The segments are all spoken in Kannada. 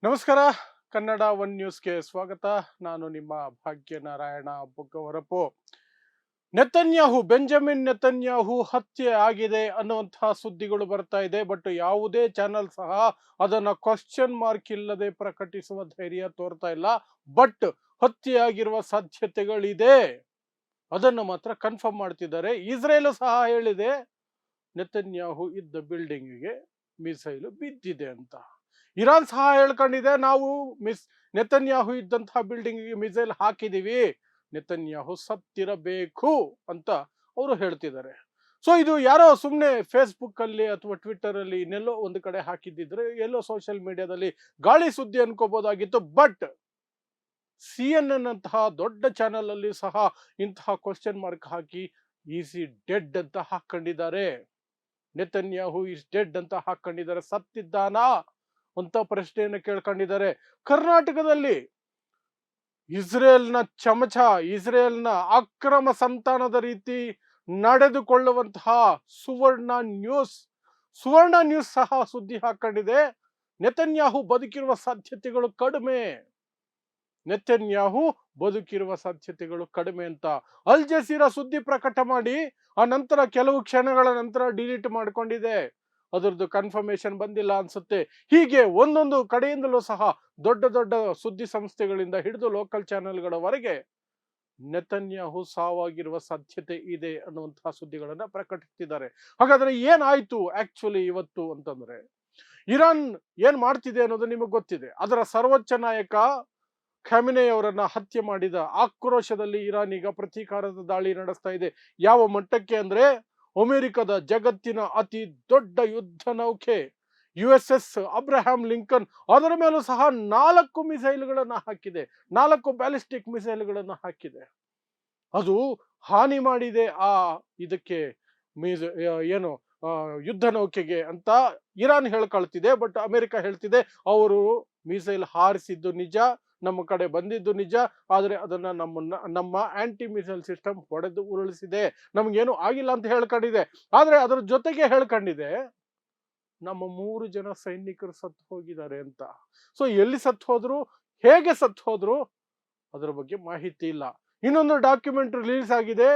ನಮಸ್ಕಾರ. ಕನ್ನಡ ಒನ್ ನ್ಯೂಸ್ಗೆ ಸ್ವಾಗತ. ನಾನು ನಿಮ್ಮ ಭಾಗ್ಯನಾರಾಯಣ ಬೊಗ್ಗವರಪು. ಬೆಂಜಮಿನ್ ನೆತನ್ಯಾಹು ಹತ್ಯೆ ಆಗಿದೆ ಅನ್ನುವಂತಹ ಸುದ್ದಿಗಳು ಬರ್ತಾ ಇದೆ. ಬಟ್ ಯಾವುದೇ ಚಾನೆಲ್ ಸಹ ಅದನ್ನ ಕ್ವಶನ್ ಮಾರ್ಕ್ ಇಲ್ಲದೆ ಪ್ರಕಟಿಸುವ ಧೈರ್ಯ ತೋರ್ತಾ ಇಲ್ಲ. ಬಟ್ ಹತ್ಯೆಯಾಗಿರುವ ಸಾಧ್ಯತೆಗಳಿದೆ, ಅದನ್ನು ಮಾತ್ರ ಕನ್ಫರ್ಮ್ ಮಾಡ್ತಿದ್ದಾರೆ. ಇಸ್ರೇಲ್ ಸಹ ಹೇಳಿದೆ ನೆತನ್ಯಾಹು ಇದ್ದ ಬಿಲ್ಡಿಂಗಿಗೆ ಮಿಸೈಲ್ ಬಿದ್ದಿದೆ ಅಂತ. ಇರಾನ್ ಸಹ ಹೇಳ್ಕೊಂಡಿದೆ, ನಾವು ನೆತನ್ಯಾಹು ಇದ್ದಂತಹ ಬಿಲ್ಡಿಂಗಿಗೆ ಮಿಸೈಲ್ ಹಾಕಿದೀವಿ, ನೆತನ್ಯಾಹು ಸತ್ತಿರಬೇಕು ಅಂತ ಅವರು ಹೇಳ್ತಿದ್ದಾರೆ. ಸೊ ಇದು ಯಾರೋ ಸುಮ್ಮನೆ ಫೇಸ್ಬುಕ್ ಅಲ್ಲಿ ಅಥವಾ ಟ್ವಿಟರ್ ಅಲ್ಲಿ ಇನ್ನೆಲ್ಲೋ ಒಂದು ಕಡೆ ಹಾಕಿದ್ದಿದ್ರೆ ಎಲ್ಲೋ ಸೋಷಿಯಲ್ ಮೀಡಿಯಾದಲ್ಲಿ ಗಾಳಿ ಸುದ್ದಿ ಅನ್ಕೋಬಹುದಾಗಿತ್ತು. ಬಟ್ CNN ಅಂತಹ ದೊಡ್ಡ ಚಾನೆಲ್ ಅಲ್ಲಿ ಸಹ ಇಂತಹ ಕ್ವಶನ್ ಮಾರ್ಕ್ ಹಾಕಿ ಈಸ್ ಈ ಡೆಡ್ ಅಂತ ಹಾಕೊಂಡಿದ್ದಾರೆ. ನೆತನ್ಯಾಹು ಇಸ್ ಡೆಡ್ ಅಂತ ಹಾಕೊಂಡಿದ್ದಾರೆ. ಸತ್ತಿದ್ದಾನಾ ಅಂತ ಪ್ರಶ್ನೆಯನ್ನು ಕೇಳ್ಕೊಂಡಿದ್ದಾರೆ. ಕರ್ನಾಟಕದಲ್ಲಿ ಇಸ್ರೇಲ್ನ ಚಮಚ, ಇಸ್ರೇಲ್ನ ಅಕ್ರಮ ಸಂತಾನದ ರೀತಿ ನಡೆದುಕೊಳ್ಳುವಂತಹ ಸುವರ್ಣ ನ್ಯೂಸ್ ಸಹ ಸುದ್ದಿ ಹಾಕೊಂಡಿದೆ. ನೆತನ್ಯಾಹು ಬದುಕಿರುವ ಸಾಧ್ಯತೆಗಳು ಕಡಿಮೆ, ನೆತನ್ಯಾಹು ಬದುಕಿರುವ ಸಾಧ್ಯತೆಗಳು ಕಡಿಮೆ ಅಂತ ಅಲ್ ಜಜೀರಾ ಸುದ್ದಿ ಪ್ರಕಟ ಮಾಡಿ ಆ ನಂತರ ಕೆಲವು ಕ್ಷಣಗಳ ನಂತರ ಡಿಲೀಟ್ ಮಾಡ್ಕೊಂಡಿದೆ. ಅದರದ್ದು ಕನ್ಫರ್ಮೇಶನ್ ಬಂದಿಲ್ಲ ಅನ್ಸುತ್ತೆ. ಹೀಗೆ ಒಂದೊಂದು ಕಡೆಯಿಂದಲೂ ಸಹ ದೊಡ್ಡ ದೊಡ್ಡ ಸುದ್ದಿ ಸಂಸ್ಥೆಗಳಿಂದ ಹಿಡಿದು ಲೋಕಲ್ ಚಾನೆಲ್ಗಳವರೆಗೆ ನೆತನ್ಯಾಹು ಸಾವಾಗಿರುವ ಸಾಧ್ಯತೆ ಇದೆ ಅನ್ನುವಂತಹ ಸುದ್ದಿಗಳನ್ನ ಪ್ರಕಟಿಸಿದ್ದಾರೆ. ಹಾಗಾದ್ರೆ ಏನಾಯ್ತು ಆಕ್ಚುಲಿ ಇವತ್ತು ಅಂತಂದ್ರೆ, ಇರಾನ್ ಏನ್ ಮಾಡ್ತಿದೆ ಅನ್ನೋದು ನಿಮಗೆ ಗೊತ್ತಿದೆ. ಅದರ ಸರ್ವೋಚ್ಚ ನಾಯಕ ಖಮೆನಿ ಅವರನ್ನ ಹತ್ಯೆ ಮಾಡಿದ ಆಕ್ರೋಶದಲ್ಲಿ ಇರಾನ್ ಈಗ ಪ್ರತೀಕಾರದ ದಾಳಿ ನಡೆಸ್ತಾ ಇದೆ. ಯಾವ ಮಟ್ಟಕ್ಕೆ ಅಂದ್ರೆ, ಅಮೆರಿಕದ ಜಗತ್ತಿನ ಅತಿ ದೊಡ್ಡ ಯುದ್ಧ ನೌಕೆ USS ಅಬ್ರಹಾಂ ಲಿಂಕನ್, ಅದರ ಮೇಲೂ ಸಹ 4 ಮಿಸೈಲ್ಗಳನ್ನ ಹಾಕಿದೆ, 4 ಬ್ಯಾಲಿಸ್ಟಿಕ್ ಮಿಸೈಲ್ಗಳನ್ನ ಹಾಕಿದೆ. ಅದು ಹಾನಿ ಮಾಡಿದೆ ಆ ಇದಕ್ಕೆ ಏನು ಯುದ್ಧ ನೌಕೆಗೆ ಅಂತ ಇರಾನ್ ಹೇಳ್ಕೊಳ್ತಿದೆ. ಬಟ್ ಅಮೆರಿಕ ಹೇಳ್ತಿದೆ ಅವರು ಮಿಸೈಲ್ ಹಾರಿಸಿದ್ದು ನಿಜ, ನಮ್ಮ ಕಡೆ ಬಂದಿದ್ದು ನಿಜ, ಆದ್ರೆ ಅದನ್ನ ನಮ್ಮ ಆಂಟಿ ಮಿಸೈಲ್ ಸಿಸ್ಟಮ್ ಹೊಡೆದು ಉರುಳಿಸಿದೆ, ನಮ್ಗೇನು ಆಗಿಲ್ಲ ಅಂತ ಹೇಳ್ಕೊಂಡಿದೆ. ಆದ್ರೆ ಅದರ ಜೊತೆಗೆ ಹೇಳ್ಕೊಂಡಿದೆ ನಮ್ಮ 3 ಜನ ಸೈನಿಕರು ಸತ್ತು ಹೋಗಿದ್ದಾರೆ ಅಂತ. ಸೊ ಎಲ್ಲಿ ಸತ್ತು ಹೋದ್ರು, ಹೇಗೆ ಸತ್ತು ಹೋದ್ರು ಅದರ ಬಗ್ಗೆ ಮಾಹಿತಿ ಇಲ್ಲ. ಇನ್ನೊಂದು ಡಾಕ್ಯುಮೆಂಟ್ ರಿಲೀಸ್ ಆಗಿದೆ,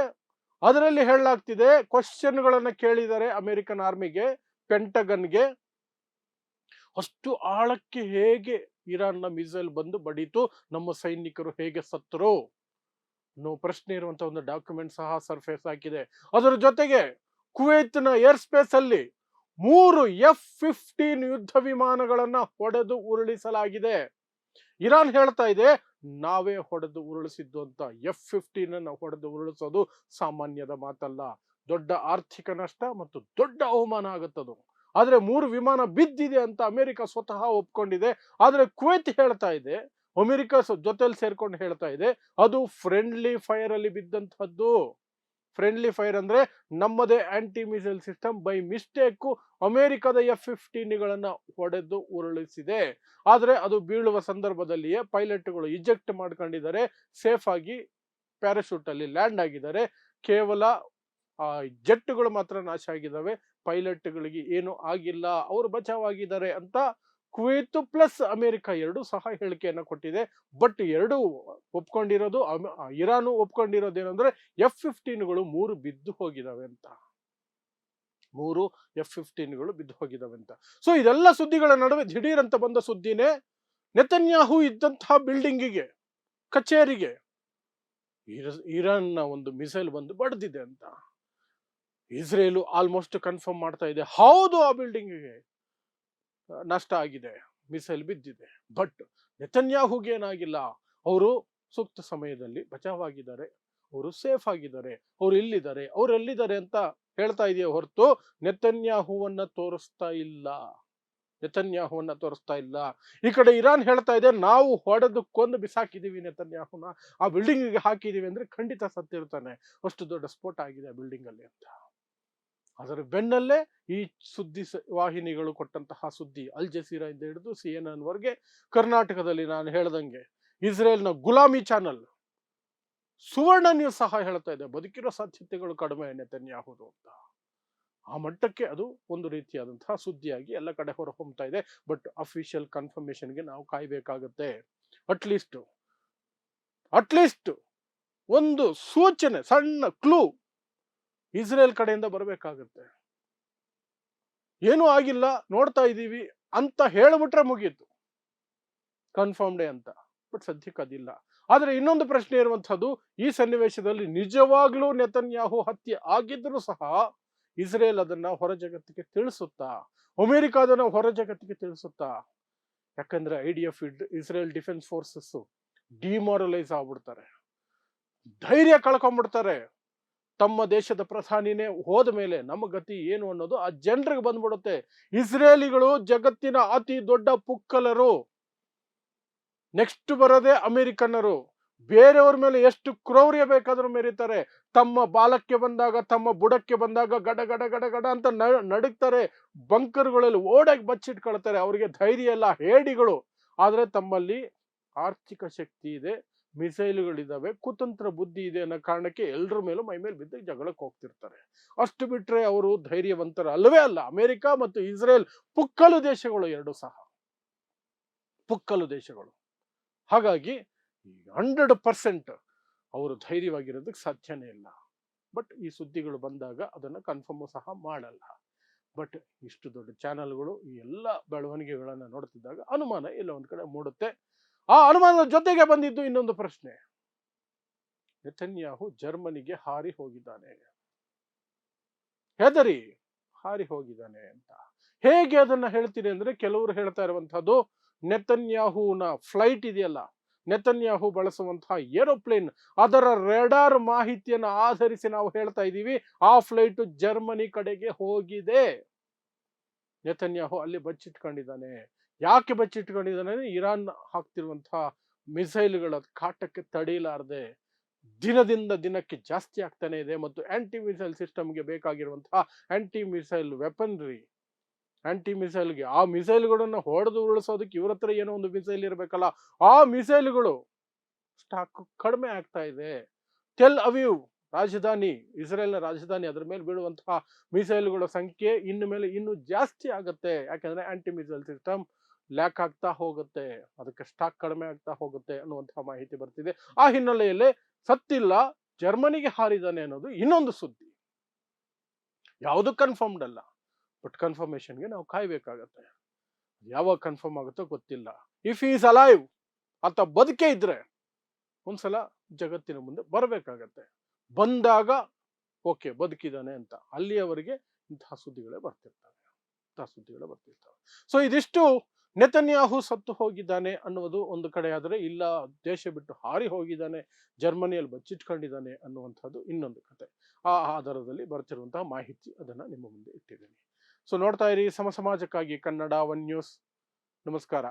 ಅದರಲ್ಲಿ ಹೇಳಲಾಗ್ತಿದೆ ಕ್ವಶನ್ಗಳನ್ನ ಕೇಳಿದ್ದಾರೆ ಅಮೆರಿಕನ್ ಆರ್ಮಿಗೆ, ಪೆಂಟಗನ್ಗೆ, ಅಷ್ಟು ಆಳಕ್ಕೆ ಹೇಗೆ ಇರಾನ್ನ ಮಿಸೈಲ್ ಬಂದು ಬಡೀತು, ನಮ್ಮ ಸೈನಿಕರು ಹೇಗೆ ಸತ್ತರು ಅನ್ನೋ ಪ್ರಶ್ನೆ ಇರುವಂತಹ ಒಂದು ಡಾಕ್ಯುಮೆಂಟ್ ಸಹ ಸರ್ಫೇಸ್ ಹಾಕಿದೆ. ಅದರ ಜೊತೆಗೆ ಕುವೈತ್ನ ಏರ್ ಸ್ಪೇಸ್ ಅಲ್ಲಿ 3 F-15 ಯುದ್ಧ ವಿಮಾನಗಳನ್ನ ಹೊಡೆದು ಉರುಳಿಸಲಾಗಿದೆ. ಇರಾನ್ ಹೇಳ್ತಾ ಇದೆ ನಾವೇ ಹೊಡೆದು ಉರುಳಿಸಿದ್ದು ಅಂತ. F-15 ಅನ್ನ ಹೊಡೆದು ಉರುಳಿಸೋದು ಸಾಮಾನ್ಯದ ಮಾತಲ್ಲ, ದೊಡ್ಡ ಆರ್ಥಿಕ ನಷ್ಟ ಮತ್ತು ದೊಡ್ಡ ಅವಮಾನ ಆಗುತ್ತದು. ಆದ್ರೆ 3 ವಿಮಾನ ಬಿದ್ದಿದೆ ಅಂತ ಅಮೆರಿಕ ಸ್ವತಃ ಒಪ್ಕೊಂಡಿದೆ. ಆದ್ರೆ ಕುವೈತ್ ಹೇಳ್ತಾ ಇದೆ, ಅಮೆರಿಕ ಜೊತೆಲಿ ಸೇರ್ಕೊಂಡು ಹೇಳ್ತಾ ಇದೆ ಅದು ಫ್ರೆಂಡ್ಲಿ ಫೈರ್ ಅಲ್ಲಿ ಬಿದ್ದಂತಹದ್ದು. ಫ್ರೆಂಡ್ಲಿ ಫೈರ್ ಅಂದ್ರೆ ನಮ್ಮದೇ anti missile system by mistake ಅಮೆರಿಕದ F-15ಗಳನ್ನ ಹೊಡೆದು ಉರುಳಿಸಿದೆ. ಆದ್ರೆ ಅದು ಬೀಳುವ ಸಂದರ್ಭದಲ್ಲಿಯೇ ಪೈಲಟ್ಗಳು ಇಜೆಕ್ಟ್ ಮಾಡ್ಕೊಂಡಿದ್ದಾರೆ, ಸೇಫ್ ಆಗಿ ಪ್ಯಾರಾಶೂಟ್ ಅಲ್ಲಿ ಲ್ಯಾಂಡ್ ಆಗಿದ್ದಾರೆ. ಕೇವಲ ಜೆಟ್ಗಳು ಮಾತ್ರ ನಾಶ ಆಗಿದ್ದಾವೆ, ಪೈಲಟ್ಗಳಿಗೆ ಏನು ಆಗಿಲ್ಲ, ಅವರು ಬಚಾವಾಗಿದ್ದಾರೆ ಅಂತ ಕುವೈತ್ ಪ್ಲಸ್ ಅಮೆರಿಕ ಎರಡೂ ಸಹ ಹೇಳಿಕೆಯನ್ನು ಕೊಟ್ಟಿದೆ. ಬಟ್ ಎರಡು ಒಪ್ಕೊಂಡಿರೋದು, ಇರಾನು ಒಪ್ಕೊಂಡಿರೋದೇನಂದ್ರೆ F-15ಗಳು 3 ಬಿದ್ದು ಹೋಗಿದಾವೆ ಅಂತ. 3 F-15ಗಳು ಬಿದ್ದು ಹೋಗಿದಾವೆ ಅಂತ. ಸೊ ಇದೆಲ್ಲ ಸುದ್ದಿಗಳ ನಡುವೆ ದಿಢೀರ್ ಅಂತ ಬಂದ ಸುದ್ದಿನೇ ನೆತನ್ಯಾಹು ಇದ್ದಂತಹ ಬಿಲ್ಡಿಂಗಿಗೆ, ಕಚೇರಿಗೆ ಇರಾನ್ನ ಒಂದು ಮಿಸೈಲ್ ಬಂದು ಬಡ್ದಿದೆ ಅಂತ. ಇಸ್ರೇಲು ಆಲ್ಮೋಸ್ಟ್ ಕನ್ಫರ್ಮ್ ಮಾಡ್ತಾ ಇದೆ, ಹೌದು ಆ ಬಿಲ್ಡಿಂಗಿಗೆ ನಷ್ಟ ಆಗಿದೆ, ಮಿಸೈಲ್ ಬಿದ್ದಿದೆ. ಬಟ್ ನೆತನ್ಯಾಹುಗೆ ಏನಾಗಿಲ್ಲ, ಅವರು ಸೂಕ್ತ ಸಮಯದಲ್ಲಿ ಬಚಾವಾಗಿದ್ದಾರೆ, ಅವರು ಸೇಫ್ ಆಗಿದ್ದಾರೆ, ಅವ್ರು ಇಲ್ಲಿದ್ದಾರೆ, ಅವ್ರು ಎಲ್ಲಿದ್ದಾರೆ ಅಂತ ಹೇಳ್ತಾ ಇದೆಯೇ ಹೊರತು ನೆತನ್ಯಾಹುವನ್ನ ತೋರಿಸ್ತಾ ಇಲ್ಲ, ನೆತನ್ಯಾಹುವನ್ನ ತೋರಿಸ್ತಾ ಇಲ್ಲ. ಈ ಕಡೆ ಇರಾನ್ ಹೇಳ್ತಾ ಇದೆ ನಾವು ಹೊಡೆದು ಕೊಂದು ಬಿಸಾಕಿದೀವಿ ನೆತನ್ಯಾಹುನ, ಆ ಬಿಲ್ಡಿಂಗಿಗೆ ಹಾಕಿದೀವಿ ಅಂದ್ರೆ ಖಂಡಿತ ಸತ್ತಿರ್ತಾನೆ, ಅಷ್ಟು ದೊಡ್ಡ ಸ್ಫೋಟ ಆಗಿದೆ ಆ ಬಿಲ್ಡಿಂಗ್ ಅಲ್ಲಿ ಅಂತ. ಅದರ ಬೆನ್ನಲ್ಲೇ ಈ ಸುದ್ದಿ ವಾಹಿನಿಗಳು ಕೊಟ್ಟಂತಹ ಸುದ್ದಿ, ಅಲ್ ಜಜೀರಾ ಇಂದ ಹಿಡಿದು CNN ವರೆಗೆ, ಕರ್ನಾಟಕದಲ್ಲಿ ನಾನು ಹೇಳ್ದಂಗೆ ಇಸ್ರೇಲ್ನ ಗುಲಾಮಿ ಚಾನಲ್ ಸುವರ್ಣ ನ್ಯೂಸ್ ಸಹ ಹೇಳ್ತಾ ಇದೆ ಬದುಕಿರೋ ಸಾಧ್ಯತೆಗಳು ಕಡಿಮೆ ನೆತನ್ಯಾಹುದು ಅಂತ. ಆ ಮಟ್ಟಕ್ಕೆ ಅದು ಒಂದು ರೀತಿಯಾದಂತಹ ಸುದ್ದಿಯಾಗಿ ಎಲ್ಲ ಕಡೆ ಹೊರಹೊಮ್ತಾ ಇದೆ. ಬಟ್ ಅಫಿಷಿಯಲ್ ಕನ್ಫರ್ಮೇಶನ್ಗೆ ನಾವು ಕಾಯ್ಬೇಕಾಗತ್ತೆ. ಅಟ್ಲೀಸ್ಟ್ ಒಂದು ಸೂಚನೆ, ಸಣ್ಣ ಕ್ಲೂ ಇಸ್ರೇಲ್ ಕಡೆಯಿಂದ ಬರಬೇಕಾಗತ್ತೆ. ಏನೂ ಆಗಿಲ್ಲ, ನೋಡ್ತಾ ಇದ್ದೀವಿ ಅಂತ ಹೇಳ್ಬಿಟ್ರೆ ಮುಗೀತು, ಕನ್ಫರ್ಮ್ಡೇ ಅಂತ. ಬಟ್ ಸದ್ಯಕ್ಕೆ ಅದಿಲ್ಲ. ಆದ್ರೆ ಇನ್ನೊಂದು ಪ್ರಶ್ನೆ ಇರುವಂತಹದ್ದು, ಈ ಸನ್ನಿವೇಶದಲ್ಲಿ ನಿಜವಾಗ್ಲೂ ನೆತನ್ಯಾಹು ಹತ್ಯೆ ಆಗಿದ್ರೂ ಸಹ ಇಸ್ರೇಲ್ ಅದನ್ನ ಹೊರ ಜಗತ್ತಿಗೆ ತಿಳಿಸುತ್ತಾ, ಅಮೆರಿಕ ಅದನ್ನ ಹೊರ ಜಗತ್ತಿಗೆ ತಿಳಿಸುತ್ತಾ? ಯಾಕಂದ್ರೆ IDF, Israel defence forces demoralise ಆಗ್ಬಿಡ್ತಾರೆ, ಧೈರ್ಯ ಕಳ್ಕೊಂಡ್ಬಿಡ್ತಾರೆ. ತಮ್ಮ ದೇಶದ ಪ್ರಧಾನಿನೇ ಹೋದ ಮೇಲೆ ನಮ್ಮ ಗತಿ ಏನು ಅನ್ನೋದು ಆ ಜನರಿಗೆ ಬಂದ್ಬಿಡುತ್ತೆ. ಇಸ್ರೇಲಿಗಳು ಜಗತ್ತಿನ ಅತಿ ದೊಡ್ಡ ಪುಕ್ಕಲರು. ನೆಕ್ಸ್ಟ್ ಬರೋದೇ ಅಮೆರಿಕನ್ನರು. ಬೇರೆಯವ್ರ ಮೇಲೆ ಎಷ್ಟು ಕ್ರೌರ್ಯ ಬೇಕಾದ್ರೂ ಮೆರೀತಾರೆ. ತಮ್ಮ ಬಾಲಕ್ಕೆ ಬಂದಾಗ, ತಮ್ಮ ಬುಡಕ್ಕೆ ಬಂದಾಗ ಗಡ ಗಡ ಗಡ ಗಡ ಅಂತ ನಡುಗ್ತಾರೆ. ಬಂಕರ್ಗಳಲ್ಲಿ ಓಡಾಗಿ ಬಚ್ಚಿಟ್ಕೊಳ್ತಾರೆ. ಅವರಿಗೆ ಧೈರ್ಯ ಇಲ್ಲ, ಹೇಡಿಗಳು. ಆದ್ರೆ ತಮ್ಮಲ್ಲಿ ಆರ್ಥಿಕ ಶಕ್ತಿ ಇದೆ, ಮಿಸೈಲ್ಗಳಿದಾವೆ, ಕುತಂತ್ರ ಬುದ್ಧಿ ಇದೆ ಅನ್ನೋ ಕಾರಣಕ್ಕೆ ಎಲ್ಲರ ಮೇಲೂ ಮೈ ಮೇಲೆ ಬಿದ್ದು ಜಗಳಕ್ಕೆ ಹೋಗ್ತಿರ್ತಾರೆ. ಅಷ್ಟು ಬಿಟ್ರೆ ಅವರು ಧೈರ್ಯವಂತರ ಅಲ್ಲವೇ ಅಲ್ಲ. ಅಮೆರಿಕ ಮತ್ತು ಇಸ್ರೇಲ್ ಪುಕ್ಕಲು ದೇಶಗಳು, ಎರಡು ಸಹ ಪುಕ್ಕಲು ದೇಶಗಳು. ಹಾಗಾಗಿ 100% ಅವರು ಧೈರ್ಯವಾಗಿರೋದಕ್ಕೆ ಸಾಧ್ಯನೇ ಇಲ್ಲ. ಬಟ್ ಈ ಸುದ್ದಿಗಳು ಬಂದಾಗ ಅದನ್ನ ಕನ್ಫರ್ಮ್ ಸಹ ಮಾಡಲ್ಲ. ಬಟ್ ಇಷ್ಟು ದೊಡ್ಡ ಚಾನೆಲ್ಗಳು ಈ ಎಲ್ಲ ಬೆಳವಣಿಗೆಗಳನ್ನ ನೋಡ್ತಿದ್ದಾಗ ಅನುಮಾನ ಎಲ್ಲ ಒಂದ್ ಕಡೆ ಮೂಡುತ್ತೆ. ಆ ಅನುಮಾನದ ಜೊತೆಗೆ ಬಂದಿದ್ದು ಇನ್ನೊಂದು ಪ್ರಶ್ನೆ, ನೆತನ್ಯಾಹು ಜರ್ಮನಿಗೆ ಹಾರಿ ಹೋಗಿದ್ದಾನೆ, ಹೆದರಿ ಹಾರಿ ಹೋಗಿದ್ದಾನೆ ಅಂತ. ಹೇಗೆ ಅದನ್ನ ಹೇಳ್ತೀನಿ ಅಂದ್ರೆ, ಕೆಲವರು ಹೇಳ್ತಾ ಇರುವಂತಹದ್ದು, ನೆತನ್ಯಾಹುನ ಫ್ಲೈಟ್ ಇದೆಯಲ್ಲ, ನೆತನ್ಯಾಹು ಬಳಸುವಂತಹ ಏರೋಪ್ಲೇನ್, ಅದರ ರೆಡಾರ್ ಮಾಹಿತಿಯನ್ನು ಆಧರಿಸಿ ನಾವು ಹೇಳ್ತಾ ಇದ್ದೀವಿ, ಆ ಫ್ಲೈಟ್ ಜರ್ಮನಿ ಕಡೆಗೆ ಹೋಗಿದೆ. ನೆತನ್ಯಾಹು ಅಲ್ಲಿ ಬಚ್ಚಿಟ್ಕೊಂಡಿದ್ದಾನೆ. ಯಾಕೆ ಬಚ್ಚಿಟ್ಕೊಂಡಿದ್ದಾನೆ? ಇರಾನ್ ಹಾಕ್ತಿರುವಂತಹ ಮಿಸೈಲ್ಗಳ ಕಾಟಕ್ಕೆ ತಡೆಯಲಾರದೆ ದಿನದಿಂದ ದಿನಕ್ಕೆ ಜಾಸ್ತಿ ಆಗ್ತಾನೆ ಇದೆ. ಮತ್ತು ಆಂಟಿ ಮಿಸೈಲ್ ಸಿಸ್ಟಮ್ಗೆ ಬೇಕಾಗಿರುವಂತಹ ಆಂಟಿ ಮಿಸೈಲ್ ವೆಪನ್ರಿ, ಆಂಟಿ ಮಿಸೈಲ್ಗೆ, ಆ ಮಿಸೈಲ್ಗಳನ್ನ ಹೊಡೆದು ಉರುಳಿಸೋದಕ್ಕೆ ಇವ್ರ ಹತ್ರ ಏನೋ ಒಂದು ಮಿಸೈಲ್ ಇರಬೇಕಲ್ಲ, ಆ ಮಿಸೈಲ್ಗಳು ಸ್ಟಾಕ್ ಕಡಿಮೆ ಆಗ್ತಾ ಇದೆ. ಟೆಲ್ ಅವೀವ್ ರಾಜಧಾನಿ, ಇಸ್ರೇಲ್ನ ರಾಜಧಾನಿ, ಅದ್ರ ಮೇಲೆ ಬೀಳುವಂತಹ ಮಿಸೈಲ್ಗಳ ಸಂಖ್ಯೆ ಇನ್ನು ಮೇಲೆ ಇನ್ನೂ ಜಾಸ್ತಿ ಆಗುತ್ತೆ. ಯಾಕಂದ್ರೆ ಆಂಟಿ ಮಿಸೈಲ್ ಸಿಸ್ಟಮ್ ಲ್ಯಾಕ್ ಆಗ್ತಾ ಹೋಗುತ್ತೆ, ಅದಕ್ಕೆ ಸ್ಟಾಕ್ ಕಡಿಮೆ ಆಗ್ತಾ ಹೋಗುತ್ತೆ ಅನ್ನುವಂತಹ ಮಾಹಿತಿ ಬರ್ತಿದೆ. ಆ ಹಿನ್ನೆಲೆಯಲ್ಲಿ ಸತ್ತಿಲ್ಲ, ಜರ್ಮನಿಗೆ ಹಾರಿದ್ದಾನೆ ಅನ್ನೋದು ಇನ್ನೊಂದು ಸುದ್ದಿ. ಯಾವುದು ಕನ್ಫರ್ಮ್ಡ್ ಅಲ್ಲ, ಬಟ್ ಕನ್ಫರ್ಮೇಶನ್ಗೆ ನಾವು ಕಾಯ್ಬೇಕಾಗತ್ತೆ. ಯಾವಾಗ ಕನ್ಫರ್ಮ್ ಆಗುತ್ತೋ ಗೊತ್ತಿಲ್ಲ. ಇಫ್ ಈಸ್ ಅಲೈವ್, ಆತ ಬದುಕೇ ಇದ್ರೆ ಒಂದ್ಸಲ ಜಗತ್ತಿನ ಮುಂದೆ ಬರಬೇಕಾಗತ್ತೆ. ಬಂದಾಗ ಓಕೆ ಬದುಕಿದ್ದಾನೆ ಅಂತ, ಅಲ್ಲಿಯವರೆಗೆ ಇಂತಹ ಸುದ್ದಿಗಳೇ ಬರ್ತಿರ್ತವೆ. ಸೊ ಇದಿಷ್ಟು ನೆತನ್ಯಾಹು ಸತ್ತು ಹೋಗಿದ್ದಾನೆ ಅನ್ನುವುದು ಒಂದು ಕಡೆ ಆದರೆ, ಇಲ್ಲ ದೇಶ ಬಿಟ್ಟು ಹಾರಿ ಹೋಗಿದ್ದಾನೆ, ಜರ್ಮನಿಯಲ್ಲಿ ಬಚ್ಚಿಟ್ಕೊಂಡಿದ್ದಾನೆ ಅನ್ನುವಂಥದ್ದು ಇನ್ನೊಂದು ಕತೆ. ಆ ಆಧಾರದಲ್ಲಿ ಬರ್ತಿರುವಂತಹ ಮಾಹಿತಿ ಅದನ್ನ ನಿಮ್ಮ ಮುಂದೆ ಇಟ್ಟಿದ್ದೀನಿ. ಸೊ ನೋಡ್ತಾ ಇರಿ ಸಮಾಜಕ್ಕಾಗಿ ಕನ್ನಡ 1 ನ್ಯೂಸ್. ನಮಸ್ಕಾರ.